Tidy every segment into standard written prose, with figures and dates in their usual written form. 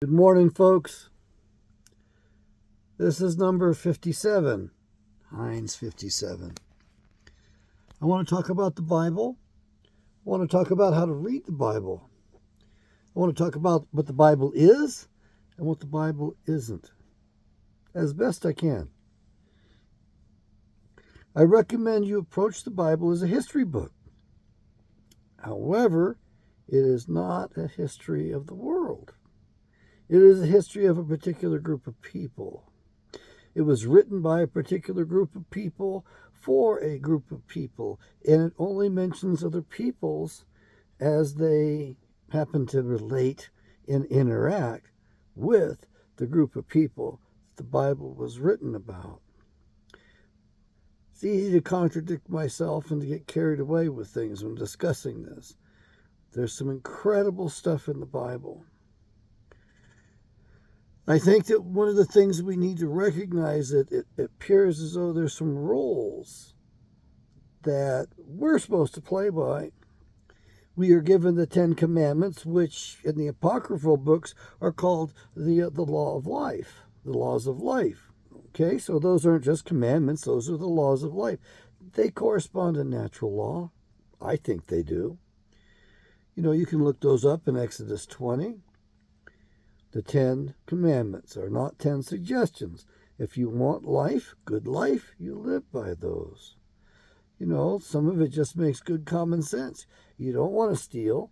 Good morning, folks. This is number 57, Heinz 57. I want to talk about the Bible. I want to talk about how to read the Bible. I want to talk about what the Bible is and what the Bible isn't, as best I can. I recommend you approach the Bible as a history book. However, it is not a history of the world. It is a history of a particular group of people. It was written by a particular group of people for a group of people, and it only mentions other peoples as they happen to relate and interact with the group of people the Bible was written about. It's easy to contradict myself and to get carried away with things when discussing this. There's some incredible stuff in the Bible. I think that one of the things we need to recognize that it appears as though there's some roles that we're supposed to play by. We are given the Ten Commandments, which in the apocryphal books are called the law of life, the laws of life. Okay, so those aren't just commandments, those are the laws of life. They correspond to natural law. I think they do. You can look those up in Exodus 20. The 10 Commandments are not 10 suggestions. If you want life, good life, you live by those. Some of it just makes good common sense. You don't want to steal.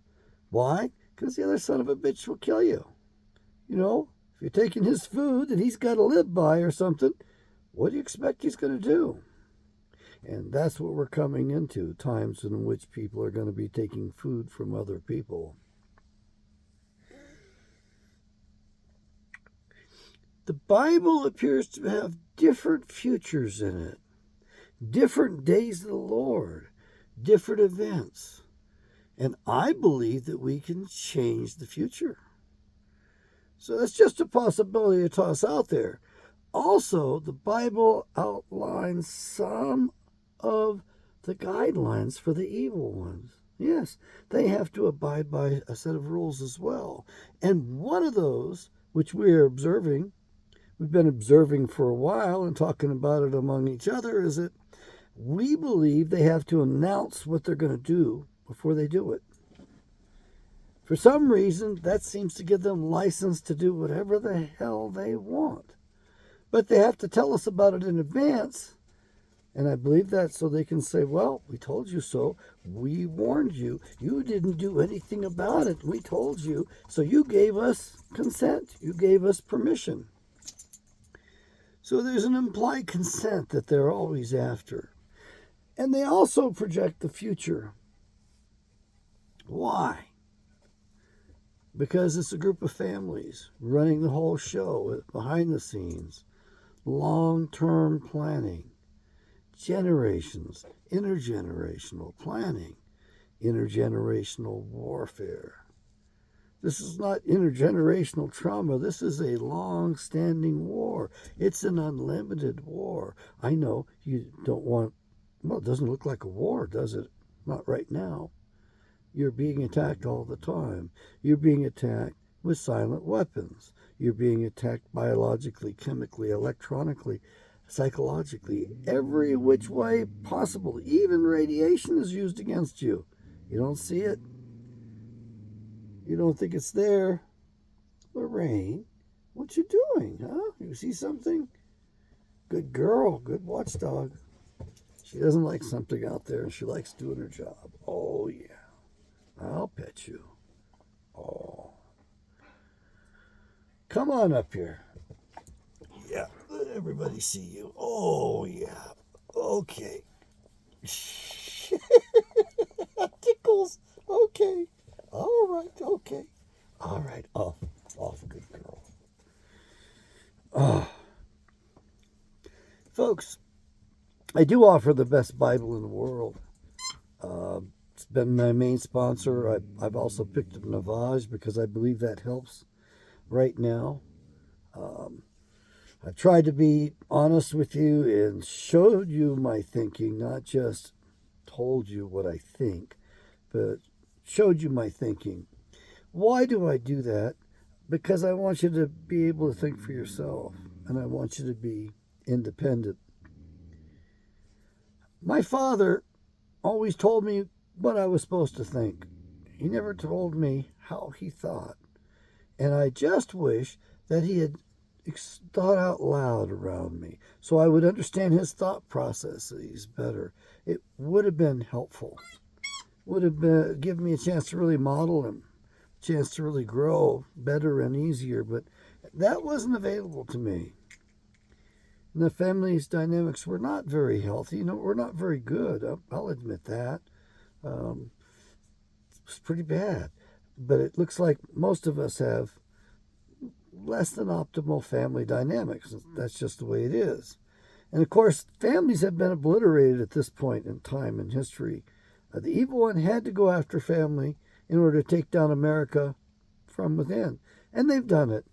Why? Because the other son of a bitch will kill you. If you're taking his food that he's got to live by or something, what do you expect he's going to do? And that's what we're coming into, times in which people are going to be taking food from other people. The Bible appears to have different futures in it, different days of the Lord, different events. And I believe that we can change the future. So that's just a possibility to toss out there. Also, the Bible outlines some of the guidelines for the evil ones. Yes, they have to abide by a set of rules as well. And one of those, which we are observing, we've been observing for a while and talking about it among each other, is that we believe they have to announce what they're going to do before they do it. For some reason, that seems to give them license to do whatever the hell they want. But they have to tell us about it in advance. And I believe that so they can say, well, we told you so. We warned you. You didn't do anything about it. We told you. So you gave us consent. You gave us permission. So there's an implied consent that they're always after. And they also project the future. Why? Because it's a group of families running the whole show behind the scenes. Long-term planning. Generations. Intergenerational planning. Intergenerational warfare. This is not intergenerational trauma. This is a long-standing war. It's an unlimited war. I know you don't want... Well, it doesn't look like a war, does it? Not right now. You're being attacked all the time. You're being attacked with silent weapons. You're being attacked biologically, chemically, electronically, psychologically, every which way possible. Even radiation is used against you. You don't see it? You don't think it's there? Lorraine, what you doing, huh? You see something? Good girl, good watchdog. She doesn't like something out there, and she likes doing her job. Oh, yeah. I'll pet you. Oh. Come on up here. Yeah, let everybody see you. Oh, yeah. Okay. Tickles. Okay. All right. Okay. All right. Off. Good girl. Oh. Folks, I do offer the best Bible in the world. It's been my main sponsor. I've also picked up Navage because I believe that helps right now. I've tried to be honest with you and showed you my thinking, not just told you what I think, but showed you my thinking. Why do I do that? because I want you to be able to think for yourself, and I want you to be independent. My father always told me what I was supposed to think. He never told me how he thought. And I just wish that he had thought out loud around me so I would understand his thought processes better. It would have been helpful. Would have given me a chance to really model him, a chance to really grow better and easier, but that wasn't available to me. And the family's dynamics were not very healthy. We're not very good. I'll admit that. It's pretty bad. But it looks like most of us have less than optimal family dynamics. That's just the way it is. And of course, families have been obliterated at this point in time in history. The evil one had to go after family in order to take down America from within. And they've done it.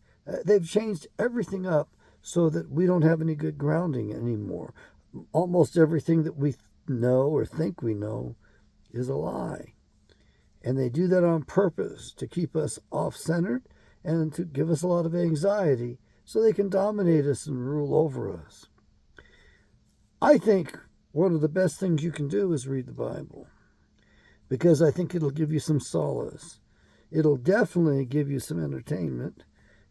They've changed everything up so that we don't have any good grounding anymore. Almost everything that we know or think we know is a lie. And they do that on purpose to keep us off-centered and to give us a lot of anxiety so they can dominate us and rule over us. I think one of the best things you can do is read the Bible, because I think it'll give you some solace. It'll definitely give you some entertainment.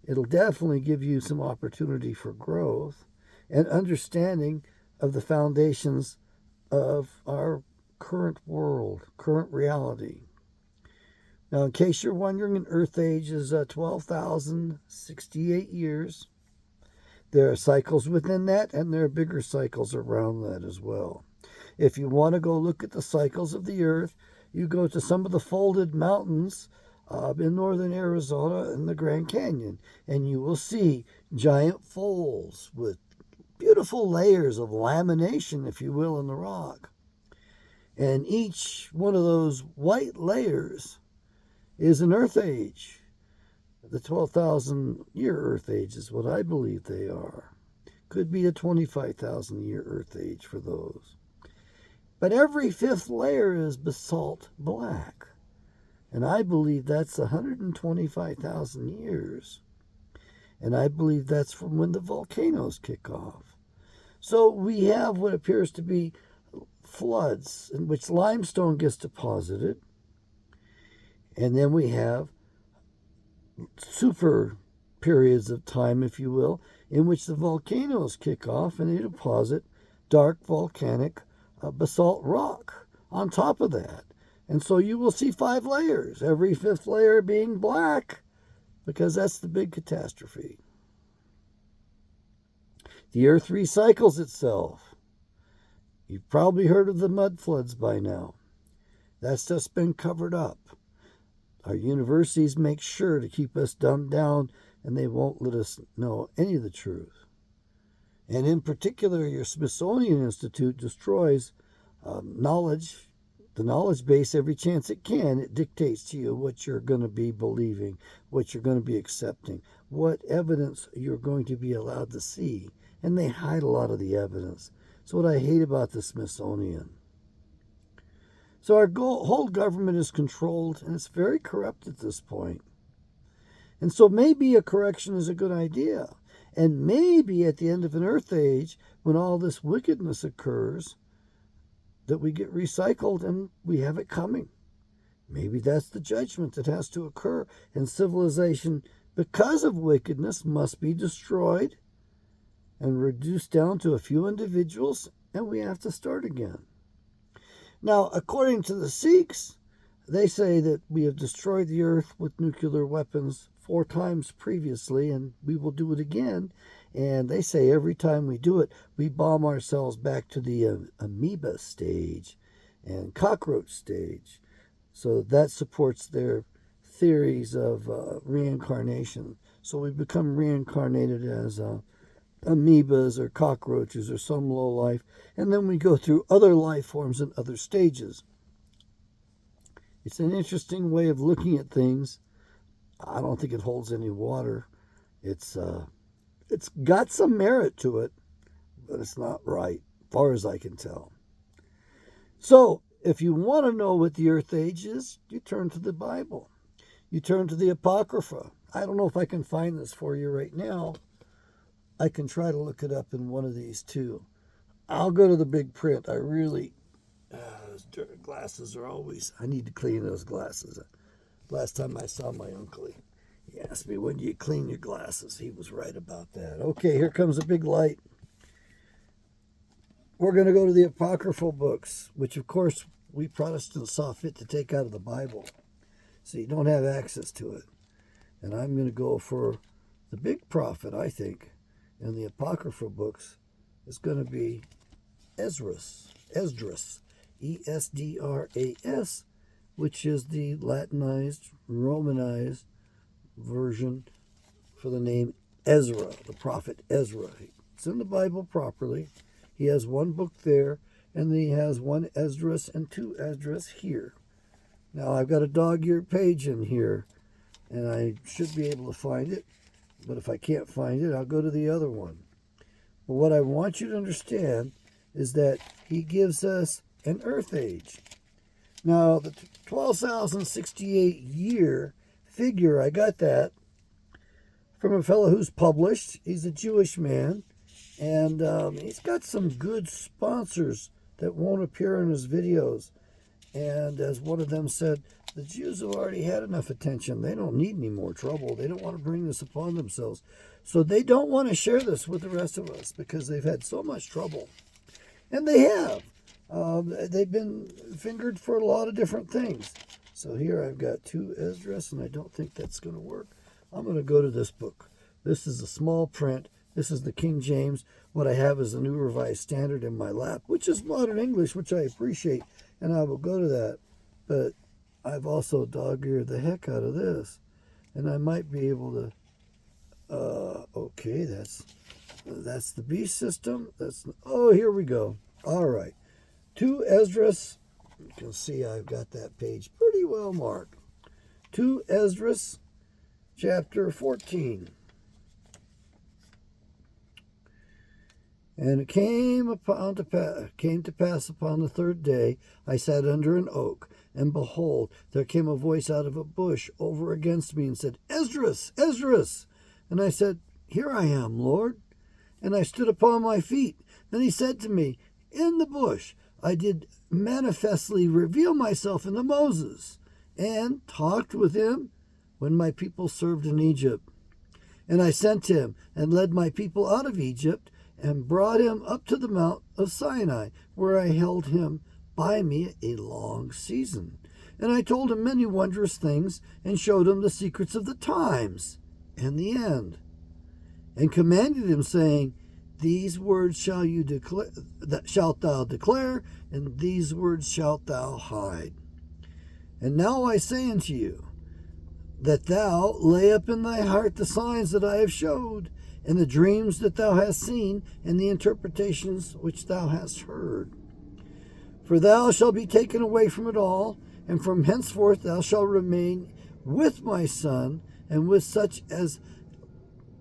It'll definitely give you some opportunity for growth and understanding of the foundations of our current world, current reality. Now, in case you're wondering, an Earth age is 12,068 years. There are cycles within that, and there are bigger cycles around that as well. If you want to go look at the cycles of the Earth, you go to some of the folded mountains in northern Arizona and the Grand Canyon, and you will see giant folds with beautiful layers of lamination, if you will, in the rock. And each one of those white layers is an Earth age. The 12,000-year Earth age is what I believe they are. Could be a 25,000-year Earth age for those. But every fifth layer is basalt black. And I believe that's 125,000 years. And I believe that's from when the volcanoes kick off. So we have what appears to be floods in which limestone gets deposited. And then we have super periods of time, if you will, in which the volcanoes kick off and they deposit dark volcanic basalt rock on top of that. And so you will see 5 layers, every fifth layer being black, because that's the big catastrophe. The Earth recycles itself. You've probably heard of the mud floods by now. That's just been covered up. Our universities make sure to keep us dumbed down, and they won't let us know any of the truth. And in particular, your Smithsonian Institute destroys knowledge, the knowledge base, every chance it can. It dictates to you what you're going to be believing, what you're going to be accepting, what evidence you're going to be allowed to see. And they hide a lot of the evidence. That's what I hate about the Smithsonian. So our whole government is controlled, and it's very corrupt at this point. And so maybe a correction is a good idea. And maybe at the end of an Earth age, when all this wickedness occurs, that we get recycled and we have it coming. Maybe that's the judgment that has to occur, and civilization, because of wickedness, must be destroyed and reduced down to a few individuals, and we have to start again. Now, according to the Sikhs, they say that we have destroyed the Earth with nuclear weapons 4 times previously, and we will do it again. And they say every time we do it, we bomb ourselves back to the amoeba stage and cockroach stage. So that supports their theories of reincarnation. So we become reincarnated as amoebas or cockroaches or some low life, and then we go through other life forms and other stages. It's an interesting way of looking at things. I don't think it holds any water. It's got some merit to it, but it's not right, as far as I can tell. So, if you want to know what the Earth age is, you turn to the Bible. You turn to the Apocrypha. I don't know if I can find this for you right now. I can try to look it up in one of these too. I'll go to the big print. I really, those glasses are always, I need to clean those glasses. Last time I saw my uncle, he asked me, when do you clean your glasses? He was right about that. Okay, here comes a big light. We're going to go to the apocryphal books, which of course we Protestants saw fit to take out of the Bible. So you don't have access to it. And I'm going to go for the big prophet, I think, in the apocryphal books is going to be Esdras, Esdras, which is the Latinized, Romanized version for the name Ezra, the prophet Ezra. It's in the Bible properly. He has one book there, and then he has one Esdras and two Esdras here. Now, I've got a dog-eared page in here, and I should be able to find it, but if I can't find it, I'll go to the other one. But what I want you to understand is that he gives us an earth age. Now, the 12,068 year figure, I got that from a fellow who's published. He's a Jewish man, and he's got some good sponsors that won't appear in his videos. And as one of them said, the Jews have already had enough attention. They don't need any more trouble. They don't want to bring this upon themselves. So they don't want to share this with the rest of us because they've had so much trouble. And they have. They've been fingered for a lot of different things. So here I've got two Esdras, and I don't think that's going to work. I'm going to go to this book. This is a small print. This is the King James. What I have is the New Revised Standard in my lap, which is modern English, which I appreciate, and I will go to that. But I've also dog-eared the heck out of this, and I might be able to. Okay, that's the beast system. Here we go. All right, two Esdras. You can see I've got that page pretty well marked. Two Esdras, chapter 14. And it came to pass upon the third day, I sat under an oak, and behold, there came a voice out of a bush over against me, and said, Esdras, Esdras. And I said, Here I am, Lord. And I stood upon my feet. Then he said to me, In the bush I did manifestly reveal myself unto Moses, and talked with him when my people served in Egypt. And I sent him, and led my people out of Egypt, and brought him up to the mount of Sinai, where I held him by me a long season. And I told him many wondrous things, and showed him the secrets of the times and the end, and commanded him, saying, These words shalt thou declare, and these words shalt thou hide. And now I say unto you, that thou lay up in thy heart the signs that I have showed, and the dreams that thou hast seen, and the interpretations which thou hast heard. For thou shalt be taken away from it all, and from henceforth thou shalt remain with my son, and with such as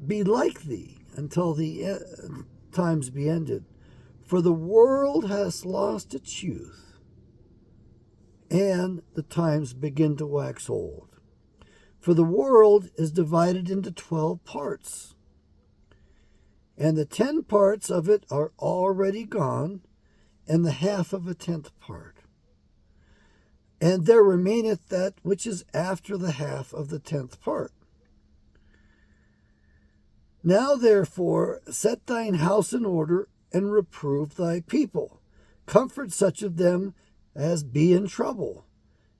be like thee, until the times be ended. For the world has lost its youth, and the times begin to wax old. For the world is divided into 12 parts, and the 10 parts of it are already gone, and the half of a 10th part. And there remaineth that which is after the half of the 10th part. Now therefore set thine house in order, and reprove thy people. Comfort such of them as be in trouble,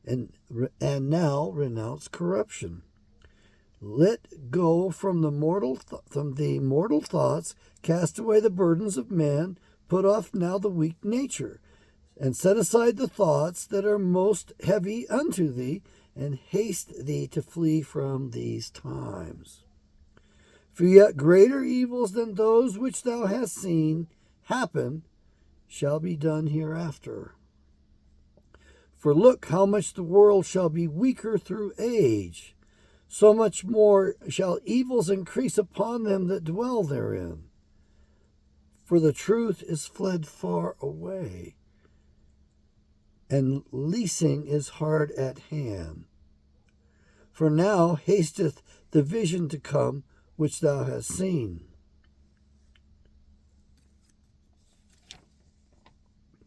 and now renounce corruption. Let go from the mortal thoughts, cast away the burdens of man, put off now the weak nature, and set aside the thoughts that are most heavy unto thee, and haste thee to flee from these times. For yet greater evils than those which thou hast seen happen shall be done hereafter. For look how much the world shall be weaker through age, so much more shall evils increase upon them that dwell therein. For the truth is fled far away, and leasing is hard at hand. For now hasteth the vision to come which thou hast seen.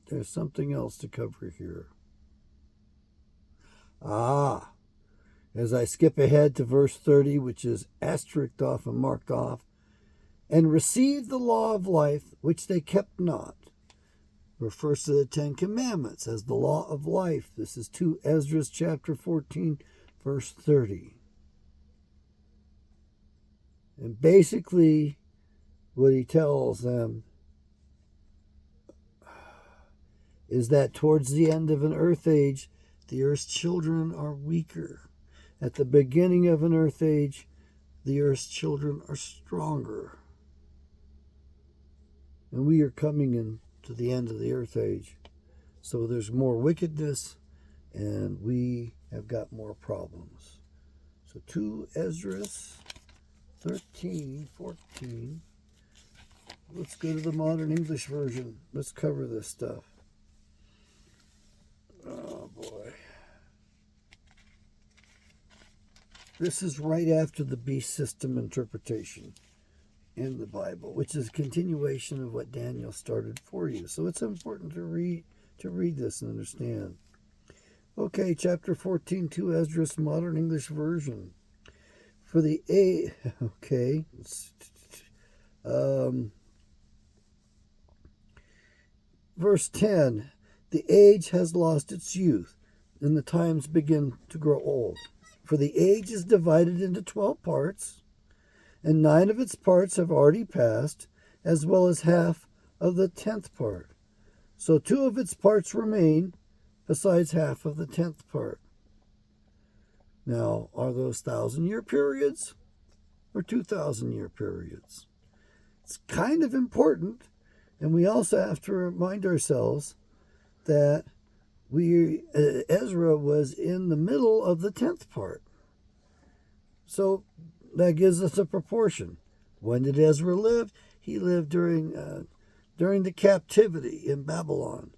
There's something else to cover here. As I skip ahead to verse 30, which is asterisked off and marked off, and received the law of life, which they kept not. Refers to the Ten Commandments as the law of life. This is 2 Ezra chapter 14, verse 30. And basically, what he tells them is that towards the end of an earth age, the earth's children are weaker. At the beginning of an earth age, the earth's children are stronger. And we are coming into the end of the earth age. So there's more wickedness, and we have got more problems. So 2 Ezra 13, 14. Let's go to the modern English version. Let's cover this stuff. Oh, boy. This is right after the beast system interpretation in the Bible, which is a continuation of what Daniel started for you. So it's important to read this and understand. Okay, chapter 14, 2 Ezra, modern English version. For the verse 10, the age has lost its youth, and the times begin to grow old. For the age is divided into 12 parts, and 9 of its parts have already passed, as well as half of the 10th part. So 2 of its parts remain, besides half of the 10th part. Now, are those 1,000-year periods or 2,000-year periods? It's kind of important, and we also have to remind ourselves that Ezra was in the middle of the 10th part. So that gives us a proportion. When did Ezra live? He lived during the captivity in Babylon.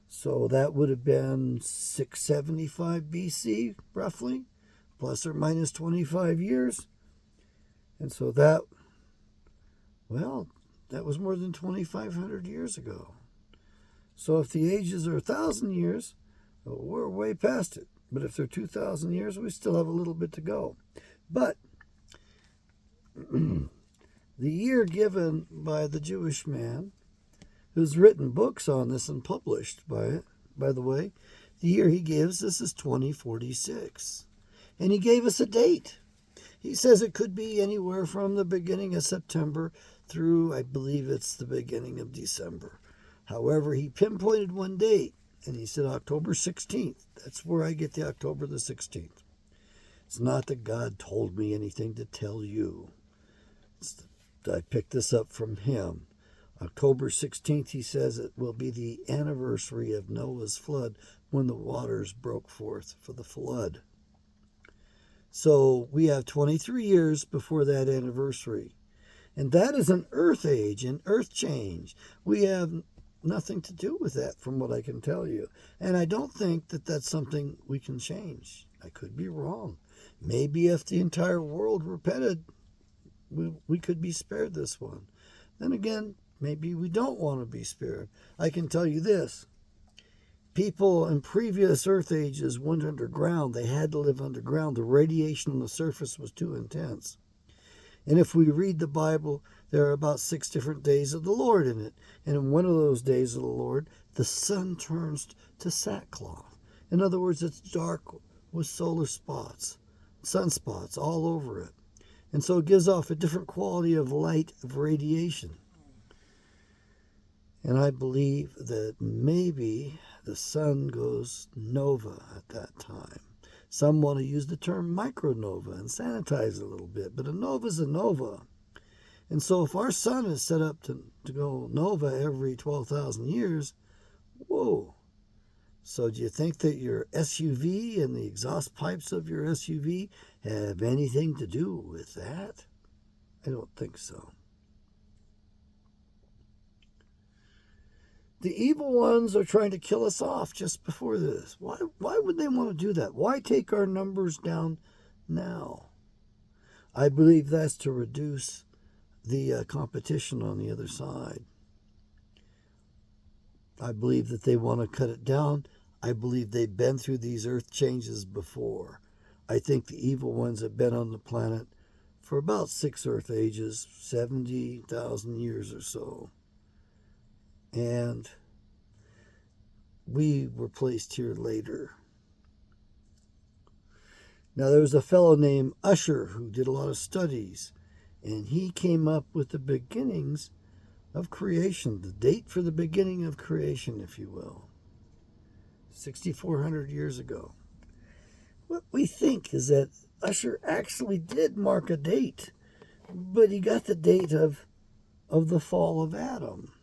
So that would have been 675 BC, roughly, plus or minus 25 years. And so that was more than 2,500 years ago. So if the ages are 1,000 years, we're way past it. But if they're 2,000 years, we still have a little bit to go. But the year given by the Jewish man, who's written books on this and published by the way, the year he gives us is 2046. And he gave us a date. He says it could be anywhere from the beginning of September through, I believe it's the beginning of December. However, he pinpointed one date, and he said October 16th. That's where I get the October the 16th. It's not that God told me anything to tell you. I picked this up from him. October 16th, he says, it will be the anniversary of Noah's flood when the waters broke forth for the flood. So we have 23 years before that anniversary. And that is an earth age, an earth change. We have nothing to do with that from what I can tell you. And I don't think that that's something we can change. I could be wrong. Maybe if the entire world repented, we could be spared this one. Then again, maybe we don't want to be spared. I can tell you this. People in previous earth ages went underground. They had to live underground. The radiation on the surface was too intense. And if we read the Bible, there are about 6 different days of the Lord in it. And in one of those days of the Lord, the sun turns to sackcloth. In other words, it's dark with solar spots, sunspots all over it. And so it gives off a different quality of light, of radiation. And I believe that maybe the sun goes nova at that time. Some want to use the term micronova and sanitize it a little bit, but a nova is a nova. And so if our sun is set up to go nova every 12,000 years, whoa. So do you think that your SUV and the exhaust pipes of your SUV have anything to do with that? I don't think so. The evil ones are trying to kill us off just before this. Why would they want to do that? Why take our numbers down now? I believe that's to reduce the competition on the other side. I believe that they want to cut it down. I believe they've been through these earth changes before. I think the evil ones have been on the planet for about 6 earth ages, 70,000 years or so. And we were placed here later. Now, there was a fellow named Usher who did a lot of studies, and he came up with the beginnings of creation, the date for the beginning of creation, if you will, 6,400 years ago. What we think is that Usher actually did mark a date, but he got the date of the fall of Adam.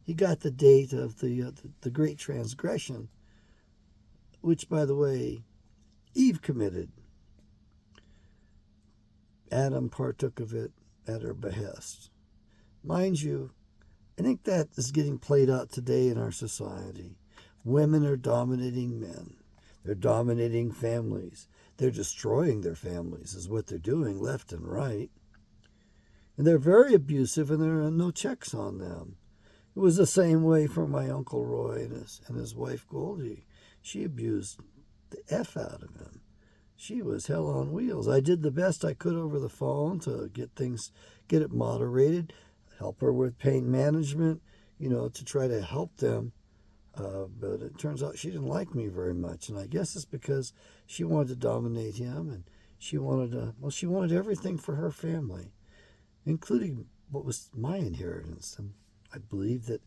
He got the date of the great transgression, which, by the way, Eve committed. Adam partook of it at her behest. Mind you, I think that is getting played out today in our society. Women are dominating men. They're dominating families. They're destroying their families is what they're doing left and right. And they're very abusive, and there are no checks on them. It was the same way for my Uncle Roy and his wife Goldie. She abused the F out of him. She was hell on wheels. I did the best I could over the phone to get it moderated, help her with pain management, to try to help them. But it turns out she didn't like me very much, and I guess it's because she wanted to dominate him, and she wanted everything for her family, including what was my inheritance. And I believe that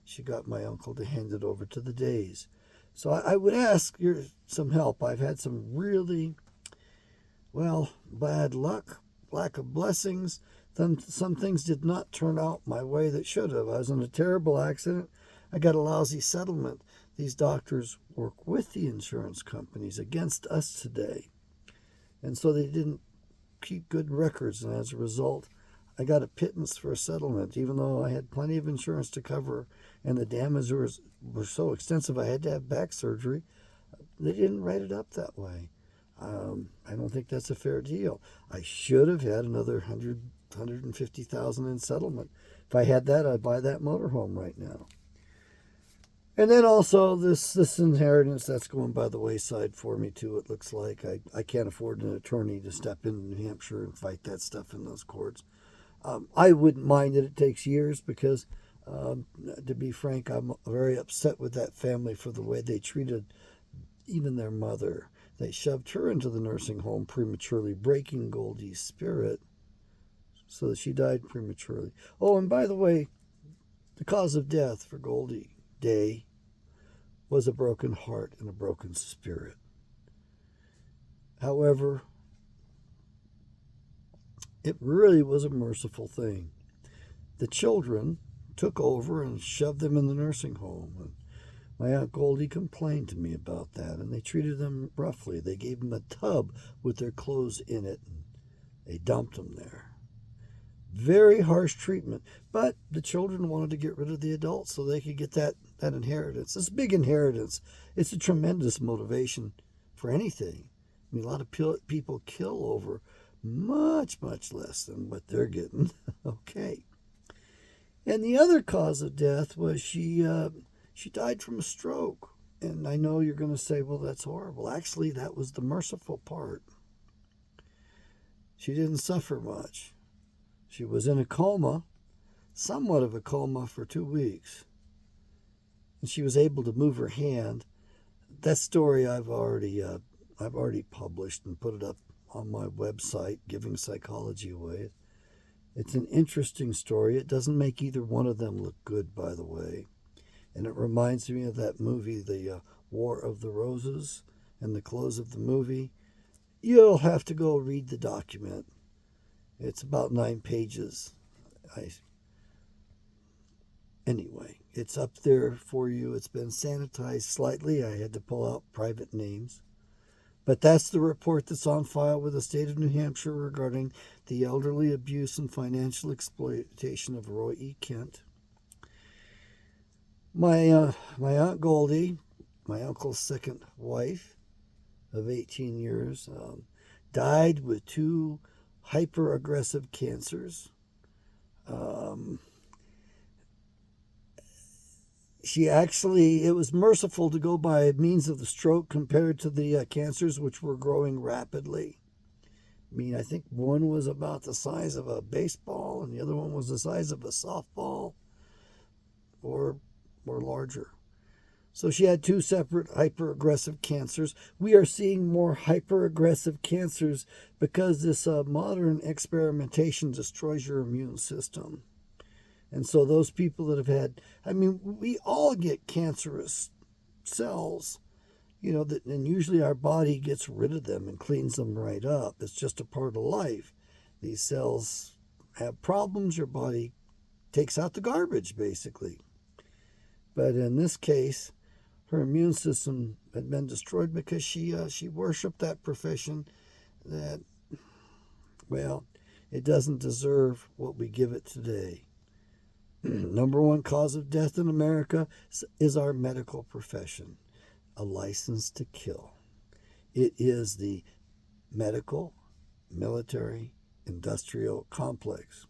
she got my uncle to hand it over to the Days. So I would ask some help. I've had some really, bad luck, lack of blessings. Some things did not turn out my way that should have. I was in a terrible accident. I got a lousy settlement. These doctors work with the insurance companies against us today. And so they didn't keep good records. And as a result, I got a pittance for a settlement, even though I had plenty of insurance to cover, and the damages were so extensive I had to have back surgery. They didn't write it up that way. I don't think that's a fair deal. I should have had another $150,000 in settlement. If I had that, I'd buy that motorhome right now. And then also this inheritance that's going by the wayside for me too. It looks like I can't afford an attorney to step into New Hampshire and fight that stuff in those courts. I wouldn't mind that it takes years because, to be frank, I'm very upset with that family for the way they treated even their mother. They shoved her into the nursing home prematurely, breaking Goldie's spirit so that she died prematurely. Oh, and by the way, the cause of death for Goldie Day was a broken heart and a broken spirit. However, it really was a merciful thing. The children took over and shoved them in the nursing home. And my Aunt Goldie complained to me about that, and they treated them roughly. They gave them a tub with their clothes in it, and they dumped them there. Very harsh treatment. But the children wanted to get rid of the adults so they could get that inheritance. This big inheritance. It's a tremendous motivation for anything. I mean, a lot of people kill over much, much less than what they're getting. Okay. And the other cause of death was she died from a stroke. And I know you're going to say, well, that's horrible. Actually, that was the merciful part. She didn't suffer much. She was in a coma, somewhat of a coma, for 2 weeks. And she was able to move her hand. That story I've already published and put it up on my website, Giving Psychology Away. It's an interesting story. It doesn't make either one of them look good, by the way. And it reminds me of that movie, The War of the Roses, and the close of the movie. You'll have to go read the document. It's about 9 pages. Anyway, it's up there for you. It's been sanitized slightly. I had to pull out private names. But that's the report that's on file with the state of New Hampshire regarding the elderly abuse and financial exploitation of Roy E. Kent. My Aunt Goldie, my uncle's second wife of 18 years, died with 2 hyper-aggressive cancers. It was merciful to go by means of the stroke compared to the cancers which were growing rapidly. I mean, I think one was about the size of a baseball and the other one was the size of a softball or larger. So she had two separate hyper-aggressive cancers. We are seeing more hyper-aggressive cancers because this modern experimentation destroys your immune system. And so those people that have had, we all get cancerous cells, and usually our body gets rid of them and cleans them right up. It's just a part of life. These cells have problems. Your body takes out the garbage, basically. But in this case, her immune system had been destroyed because she worshipped that profession that, well, it doesn't deserve what we give it today. Number one cause of death in America is our medical profession, a license to kill. It is the medical, military, industrial complex.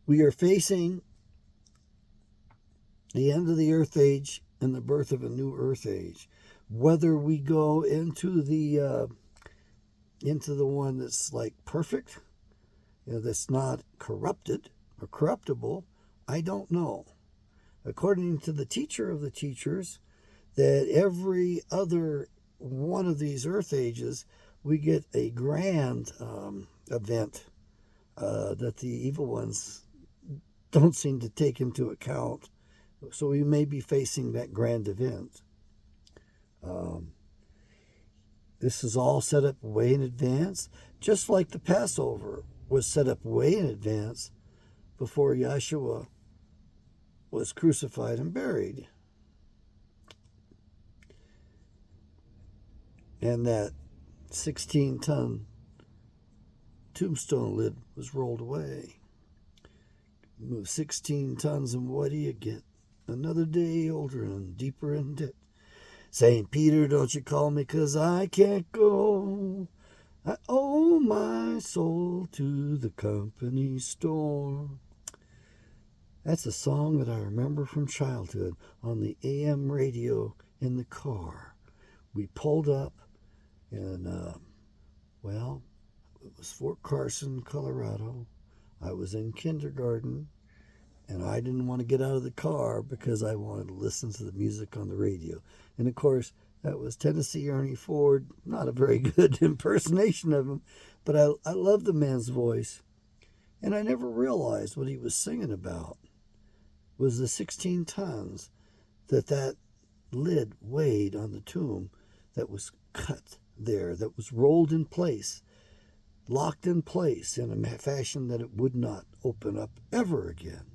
We are facing the end of the Earth Age and the birth of a new Earth Age. Whether we go into the one that's like perfect, that's not corrupted or corruptible, I don't know. According to the teacher of the teachers, that every other one of these Earth Ages, we get a grand event that the evil ones don't seem to take into account. So we may be facing that grand event. This is all set up way in advance, just like the Passover was set up way in advance before Yeshua was crucified and buried. And that 16-ton tombstone lid was rolled away. Move 16 tons and what do you get? Another day older and deeper in debt. St. Peter, don't you call me 'cause I can't go. I owe my soul to the company store. That's a song that I remember from childhood on the AM radio in the car. We pulled up and, it was Fort Carson, Colorado. I was in kindergarten and I didn't want to get out of the car because I wanted to listen to the music on the radio. And of course, that was Tennessee Ernie Ford. Not a very good impersonation of him, but I love the man's voice. And I never realized what he was singing about was the 16 tons that lid weighed on the tomb that was cut there, that was rolled in place, locked in place in a fashion that it would not open up ever again.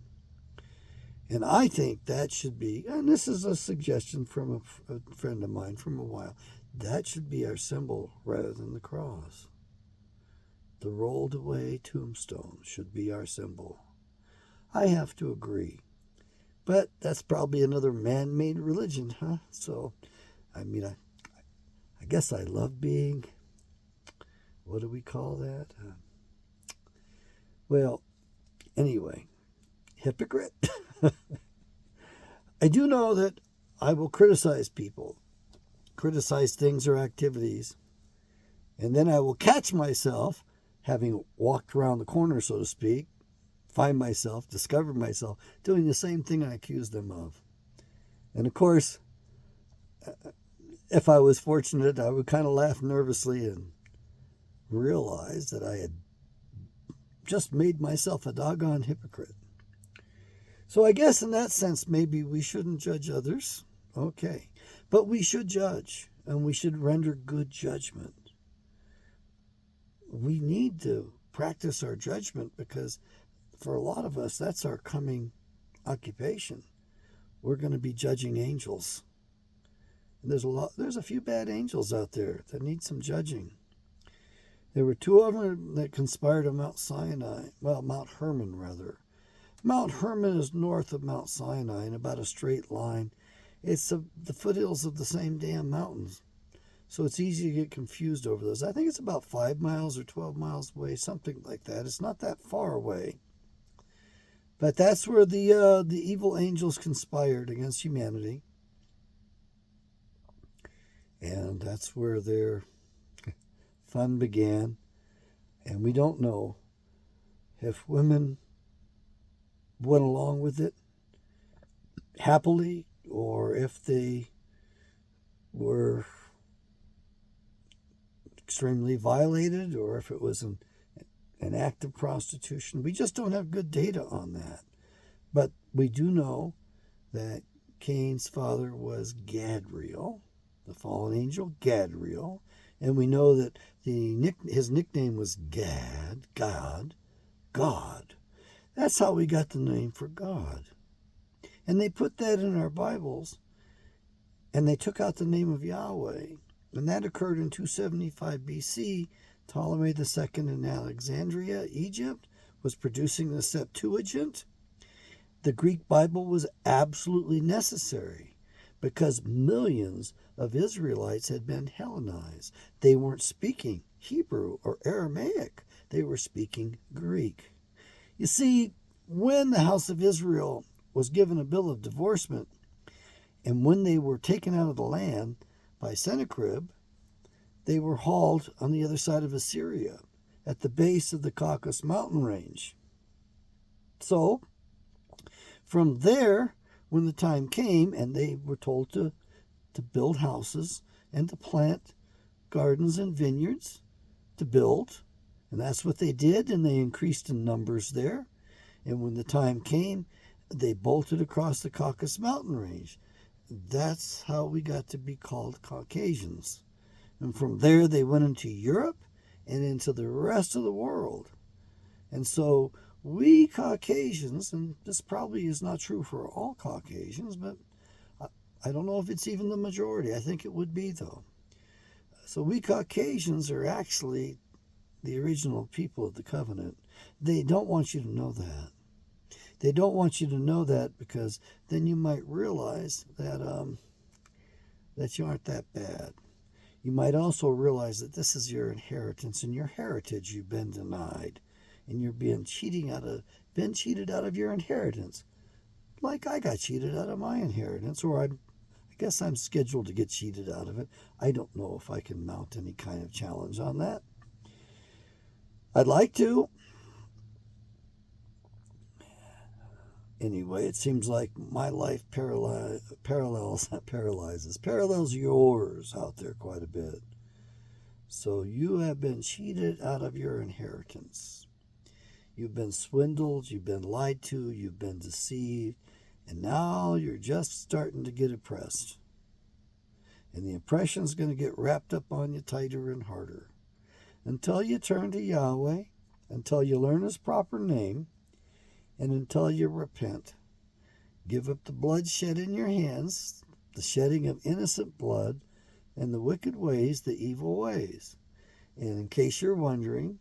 And I think that should be, and this is a suggestion from a friend of mine from a while, that should be our symbol rather than the cross. The rolled away tombstone should be our symbol. I have to agree. But that's probably another man-made religion, huh? So, I guess I love being, what do we call that? Anyway, hypocrite. I do know that I will criticize people, criticize things or activities, and then I will catch myself, having walked around the corner, so to speak, discover myself doing the same thing I accused them of. And of course, if I was fortunate, I would kind of laugh nervously and realize that I had just made myself a doggone hypocrite. So I guess in that sense, maybe we shouldn't judge others. Okay. But we should judge, and we should render good judgment. We need to practice our judgment because for a lot of us, that's our coming occupation. We're going to be judging angels. And there's a few bad angels out there that need some judging. There were two of them that conspired on Mount Hermon rather. Mount Hermon is north of Mount Sinai in about a straight line. It's the foothills of the same damn mountains. So it's easy to get confused over those. I think it's about 5 miles or 12 miles away, something like that. It's not that far away. But that's where the evil angels conspired against humanity. And that's where their fun began. And we don't know if women went along with it happily or if they were extremely violated or if it was an act of prostitution. We just don't have good data on that. But we do know that Cain's father was Gadriel, the fallen angel Gadriel, and we know that his nickname was Gad, God. That's how we got the name for God. And they put that in our Bibles, and they took out the name of Yahweh. And that occurred in 275 BC. Ptolemy II in Alexandria, Egypt, was producing the Septuagint. The Greek Bible was absolutely necessary because millions of Israelites had been Hellenized. They weren't speaking Hebrew or Aramaic. They were speaking Greek. You see, when the house of Israel was given a bill of divorcement, and when they were taken out of the land by Sennacherib, they were hauled on the other side of Assyria at the base of the Caucasus mountain range. So, from there, when the time came and they were told to build houses and to plant gardens and vineyards to build, and that's what they did, and they increased in numbers there. And when the time came, they bolted across the Caucasus mountain range. That's how we got to be called Caucasians. And from there, they went into Europe and into the rest of the world. And so we Caucasians, and this probably is not true for all Caucasians, but I don't know if it's even the majority. I think it would be, though. So we Caucasians are actually the original people of the covenant. They don't want you to know that. They don't want you to know that because then you might realize that you aren't that bad. You might also realize that this is your inheritance and your heritage you've been denied, and you're being cheated out of your inheritance, like I got cheated out of my inheritance, or I guess I'm scheduled to get cheated out of it. I don't know if I can mount any kind of challenge on that. I'd like to. Anyway, it seems like my life parallels yours out there quite a bit. So you have been cheated out of your inheritance. You've been swindled, you've been lied to, you've been deceived, and now you're just starting to get oppressed. And the oppression's going to get wrapped up on you tighter and harder. Until you turn to Yahweh, until you learn His proper name, and until you repent. Give up the blood shed in your hands, the shedding of innocent blood, and the wicked ways, the evil ways. And in case you're wondering,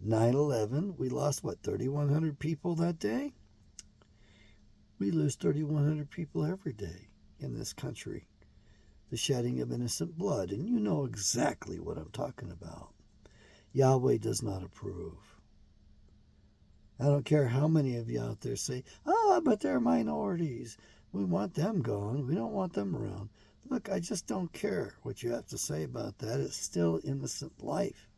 9/11, we lost, 3,100 people that day? We lose 3,100 people every day in this country. The shedding of innocent blood. And you know exactly what I'm talking about. Yahweh does not approve. I don't care how many of you out there say, but they're minorities. We want them gone. We don't want them around. Look, I just don't care what you have to say about that. It's still innocent life.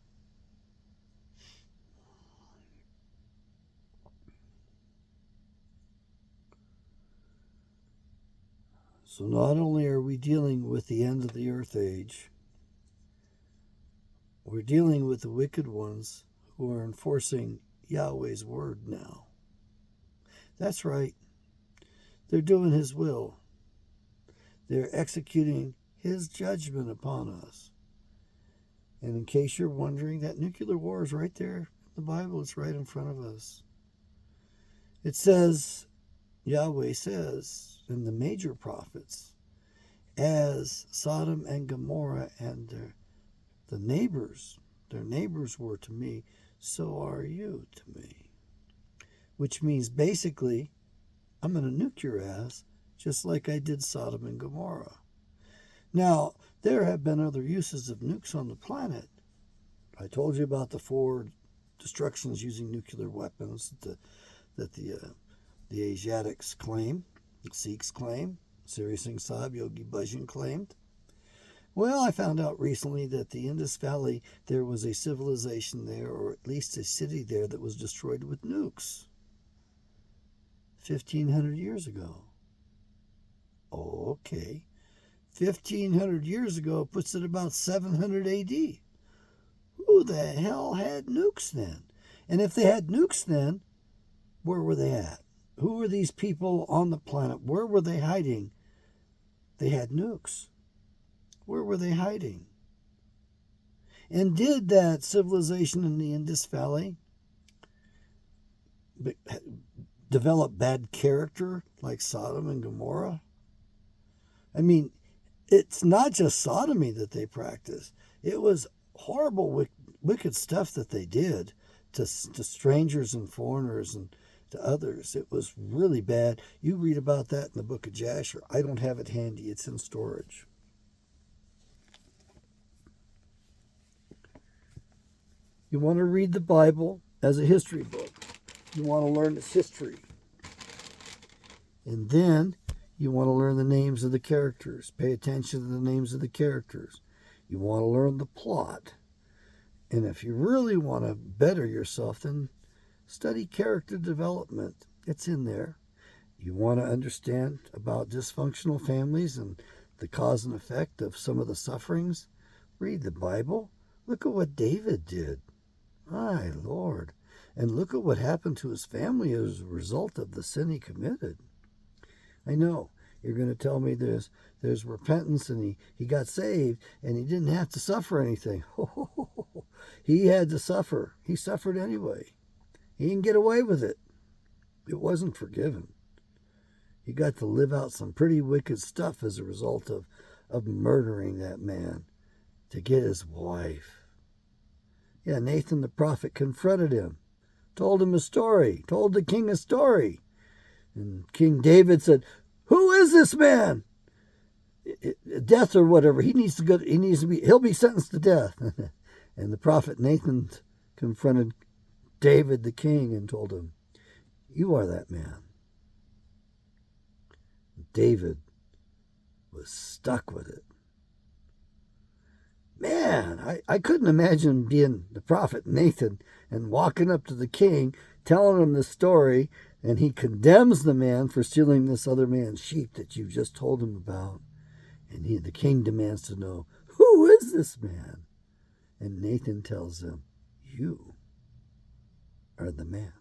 So not only are we dealing with the end of the earth age, we're dealing with the wicked ones who are enforcing Yahweh's word now. That's right. They're doing His will. They're executing His judgment upon us. And in case you're wondering, that nuclear war is right there in the Bible. It's right in front of us. It says, Yahweh says in the major prophets, as Sodom and Gomorrah and their neighbors were to me, so are you to me. Which means basically, I'm going to nuke your ass just like I did Sodom and Gomorrah. Now, There have been other uses of nukes on the planet. I told you about the 4 destructions using nuclear weapons that the Asiatics claim, the Sikhs claim, Sri Singh Sahib, Yogi Bhajan claimed. Well, I found out recently that the Indus Valley, there was a civilization there, or at least a city there, that was destroyed with nukes 1,500 years ago. Okay. 1,500 years ago puts it about 700 AD. Who the hell had nukes then? And if they had nukes then, where were they at? Who were these people on the planet? Where were they hiding? They had nukes. Where were they hiding? And did that civilization in the Indus Valley develop bad character like Sodom and Gomorrah? I mean, it's not just sodomy that they practiced. It was horrible, wicked stuff that they did to strangers and foreigners and to others. It was really bad. You read about that in the book of Jasher. I don't have it handy. It's in storage. You want to read the Bible as a history book. You want to learn its history. And then you want to learn the names of the characters. Pay attention to the names of the characters. You want to learn the plot. And if you really want to better yourself, then study character development. It's in there. You want to understand about dysfunctional families and the cause and effect of some of the sufferings? Read the Bible. Look at what David did. My Lord. And look at what happened to his family as a result of the sin he committed. I know you're going to tell me there's repentance and he got saved and he didn't have to suffer anything. He had to suffer. He suffered anyway. He didn't get away with it. It wasn't forgiven. He got to live out some pretty wicked stuff as a result of murdering that man to get his wife. Yeah, Nathan the prophet confronted him, told him a story, told the king a story. And King David said, "Who is this man? Death or whatever. He'll be sentenced to death." And the prophet Nathan confronted David the king and told him, "You are that man." David was stuck with it. Man, I couldn't imagine being the prophet Nathan and walking up to the king, telling him the story, and he condemns the man for stealing this other man's sheep that you just told him about. And the king demands to know, who is this man? And Nathan tells him, you are the man.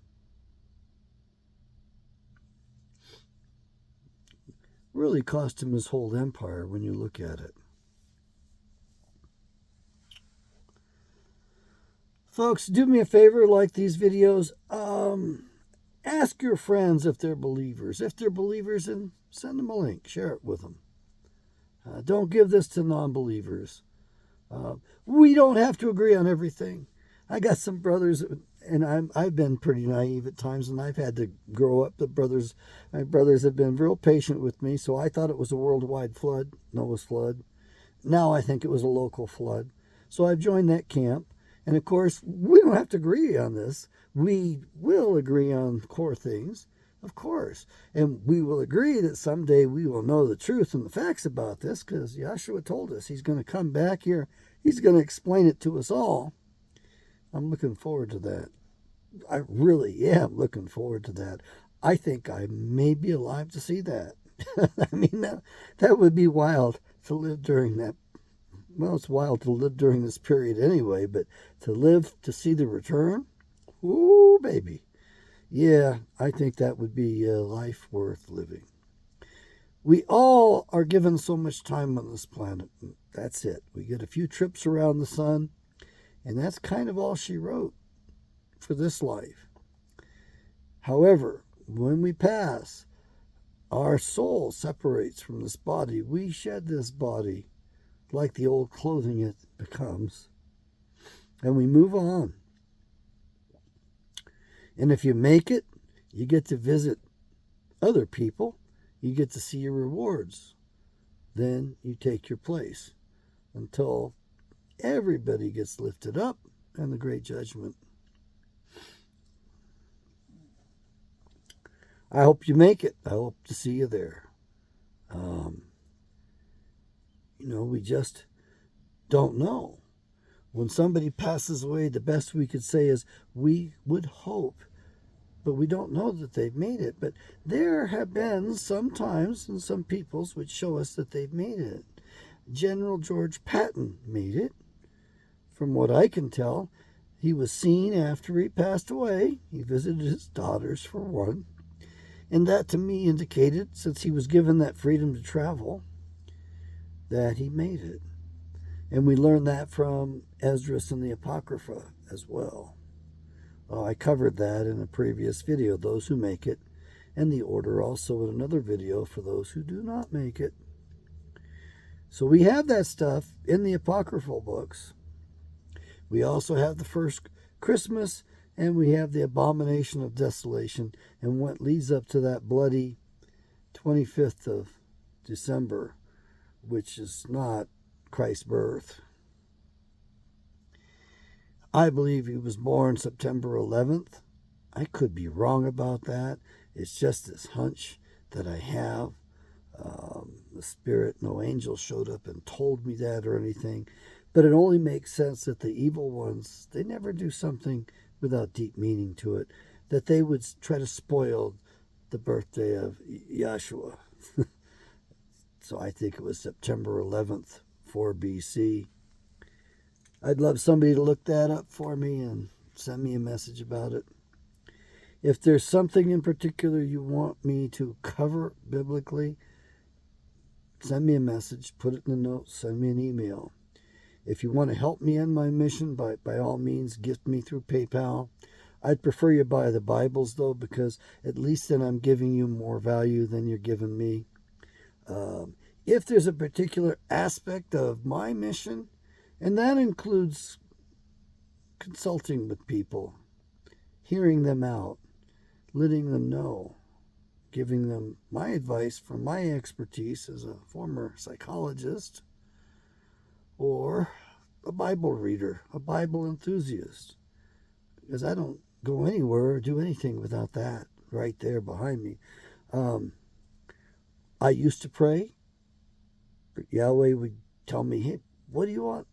Really cost him his whole empire when you look at it. Folks, do me a favor, like these videos. Ask your friends if they're believers. If they're believers, then send them a link. Share it with them. Don't give this to non-believers. We don't have to agree on everything. I got some brothers, and I've been pretty naive at times, and I've had to grow up. My brothers have been real patient with me, so I thought it was a worldwide flood, Noah's flood. Now I think it was a local flood. So I've joined that camp. And of course, we don't have to agree on this. We will agree on core things, of course. And we will agree that someday we will know the truth and the facts about this, because Yahshua told us he's going to come back here. He's going to explain it to us all. I'm looking forward to that. I really am looking forward to that. I think I may be alive to see that. I mean, that would be wild to live during that. Well, it's wild to live during this period anyway, but to live to see the return? Ooh, baby. Yeah, I think that would be a life worth living. We all are given so much time on this planet. That's it. We get a few trips around the sun, and that's kind of all she wrote for this life. However, when we pass, our soul separates from this body. We shed this body like the old clothing it becomes, and we move on. And if you make it, you get to visit other people. You get to see your rewards. Then you take your place. until everybody gets lifted up and the great judgment. I hope you make it. I hope to see you there. We just don't know. When somebody passes away, the best we could say is we would hope, but we don't know that they've made it. But there have been some times and some peoples which show us that they've made it. General George Patton made it. From what I can tell, he was seen after he passed away. He visited his daughters, for one. And that to me indicated, since he was given that freedom to travel, that he made it. And we learn that from Esdras and the Apocrypha as well. I covered that in a previous video, those who make it, and the order also in another video for those who do not make it. So we have that stuff in the apocryphal books. We also have the first Christmas, and we have the abomination of desolation, and what leads up to that bloody 25th of December, which is not Christ's birth. I believe he was born September 11th. I could be wrong about that. It's just this hunch that I have. The spirit, no angel showed up and told me that or anything. But it only makes sense that the evil ones, they never do something without deep meaning to it, that they would try to spoil the birthday of Yahshua. So I think it was September 11th, 4 BC. I'd love somebody to look that up for me and send me a message about it. If there's something in particular you want me to cover biblically, send me a message, put it in the notes, send me an email. If you want to help me in my mission, by all means, gift me through PayPal. I'd prefer you buy the Bibles, though, because at least then I'm giving you more value than you're giving me. If there's a particular aspect of my mission, and that includes consulting with people, hearing them out, letting them know, giving them my advice from my expertise as a former psychologist, or a Bible reader, a Bible enthusiast, because I don't go anywhere or do anything without that right there behind me. I used to pray. Yahweh would tell me, hey, what do you want?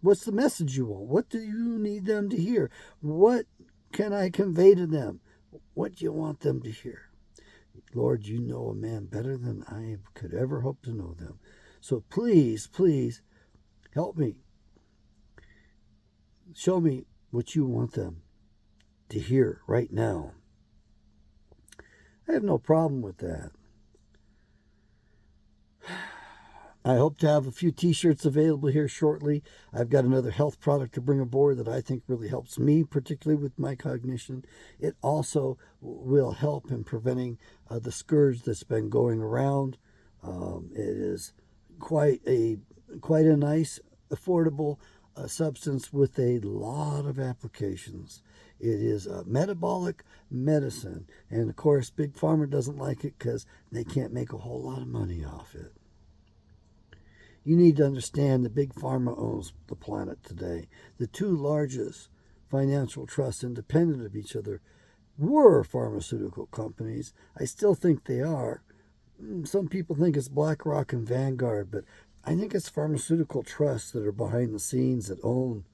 What's the message you want? What do you need them to hear? What can I convey to them? What do you want them to hear? Lord, you know a man better than I could ever hope to know them. So please, please help me. Show me what you want them to hear right now. I have no problem with that. I hope to have a few t-shirts available here shortly. I've got another health product to bring aboard that I think really helps me, particularly with my cognition. It also will help in preventing the scourge that's been going around. It is quite a nice, affordable substance with a lot of applications. It is a metabolic medicine. And of course, Big Pharma doesn't like it because they can't make a whole lot of money off it. You need to understand that Big Pharma owns the planet today. The two largest financial trusts, independent of each other, were pharmaceutical companies. I still think they are. Some people think it's BlackRock and Vanguard, but I think it's pharmaceutical trusts that are behind the scenes that own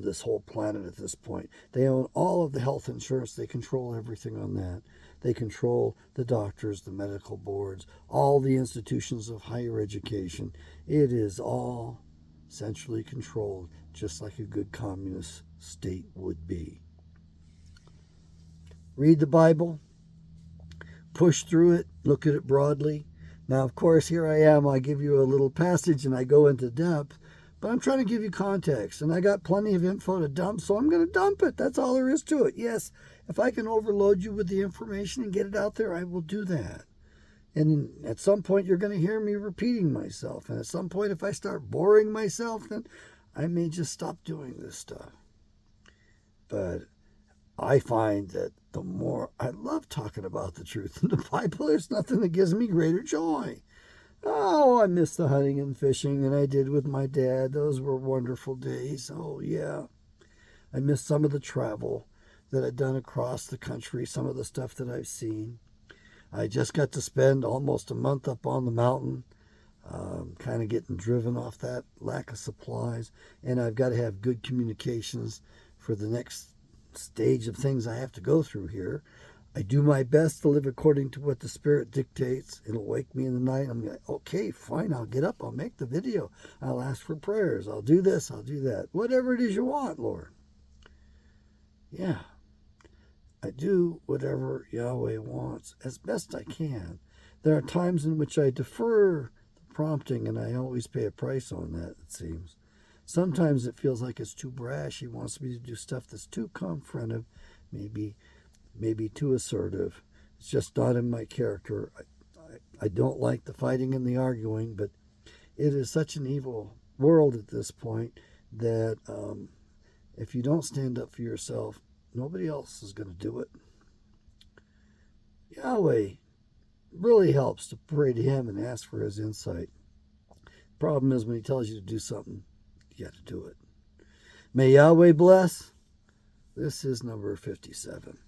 this whole planet at this point. They own all of the health insurance. They control everything on that. They control the doctors, the medical boards, all the institutions of higher education. It is all centrally controlled, just like a good communist state would be. Read the Bible, push through it, look at it broadly. Now, of course, here I am. I give you a little passage and I go into depth, but I'm trying to give you context, and I got plenty of info to dump, so I'm going to dump it. That's all there is to it. Yes, if I can overload you with the information and get it out there, I will do that. And at some point, you're going to hear me repeating myself. And at some point, if I start boring myself, then I may just stop doing this stuff. But I find that the more I love talking about the truth in the Bible, there's nothing that gives me greater joy. Oh, I miss the hunting and fishing, and I did with my dad. Those were wonderful days. Oh, yeah. I miss some of the travel that I've done across the country, some of the stuff that I've seen. I just got to spend almost a month up on the mountain, kind of getting driven off that lack of supplies. And I've got to have good communications for the next stage of things I have to go through here. I do my best to live according to what the Spirit dictates. It'll wake me in the night. I'm like, okay, fine, I'll get up. I'll make the video. I'll ask for prayers. I'll do this. I'll do that. Whatever it is you want, Lord. Yeah, I do whatever Yahweh wants as best I can. There are times in which I defer the prompting, and I always pay a price on that, it seems. Sometimes it feels like it's too brash. He wants me to do stuff that's too confrontive, maybe too assertive. It's just not in my character. I don't like the fighting and the arguing, but it is such an evil world at this point that if you don't stand up for yourself, nobody else is going to do it. Yahweh really helps to pray to Him and ask for His insight. Problem is, when He tells you to do something, you got to do it. May Yahweh bless. This is number 57.